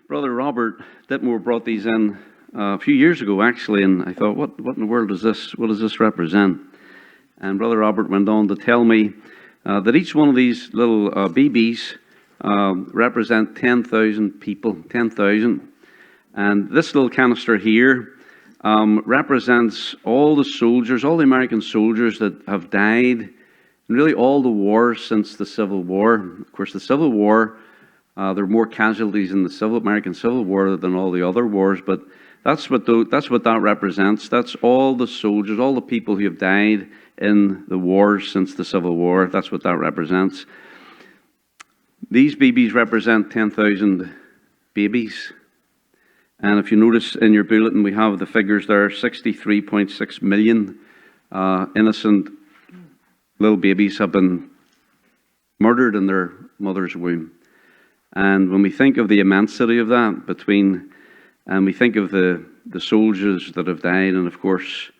Brother Robert Ditmore brought these in a few years ago, actually, and I thought, what in the world is this? What does this represent? And Brother Robert went on to tell me that each one of these little BBs represent 10,000 people, 10,000. And this little canister here represents all the soldiers, all the American soldiers that have died in really all the wars since the Civil War. Of course, the Civil War, there are more casualties in the American Civil War than all the other wars, but that's what that represents. That's all the soldiers, all the people who have died in the wars since the Civil War. That's what that represents. These BBs represent 10,000 babies. And if you notice in your bulletin, we have the figures there, 63.6 million innocent little babies have been murdered in their mother's womb. And when we think of the immensity of that, and we think of the soldiers that have died, and of course,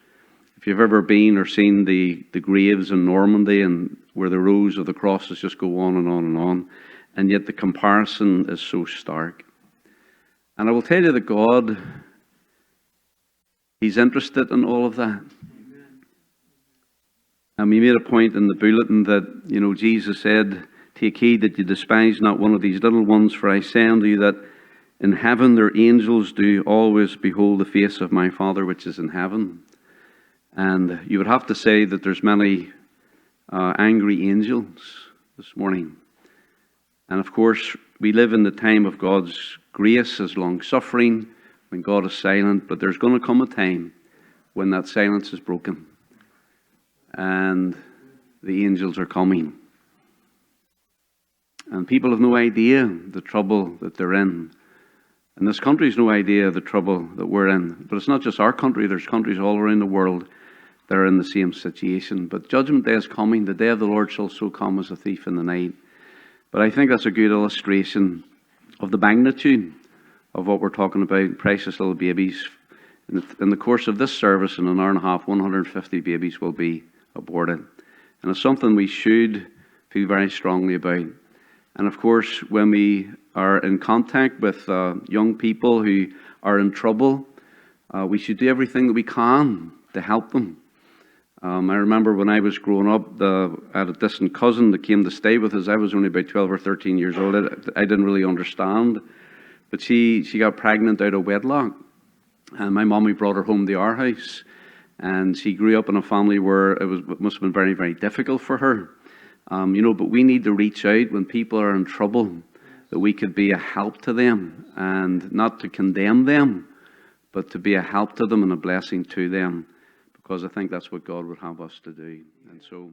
if you've ever been or seen the graves in Normandy and where the rows of the crosses just go on and on and on, and yet the comparison is so stark. And I will tell you that God, He's interested in all of that. And we made a point in the bulletin that, Jesus said, "Take heed that you despise not one of these little ones, for I say unto you that in heaven their angels do always behold the face of my Father which is in heaven." And you would have to say that there's many angry angels this morning. And of course, we live in the time of God's grace, His long-suffering, when God is silent. But there's going to come a time when that silence is broken. And the angels are coming. And people have no idea the trouble that they're in. And this country has no idea the trouble that we're in. But it's not just our country. There's countries all around the world that are in the same situation. But Judgment Day is coming. The day of the Lord shall so come as a thief in the night. But I think that's a good illustration of the magnitude of what we're talking about. Precious little babies. In the course of this service, in an hour and a half, 150 babies will be aborted. And it's something we should feel very strongly about. And of course, when we are in contact with young people who are in trouble, we should do everything that we can to help them. I remember when I was growing up, I had a distant cousin that came to stay with us. I was only about 12 or 13 years old. I didn't really understand. But she got pregnant out of wedlock. And my mommy brought her home to our house. And she grew up in a family where it must have been very, very difficult for her. But we need to reach out when people are in trouble, that we could be a help to them, and not to condemn them, but to be a help to them and a blessing to them, because I think that's what God would have us to do. And so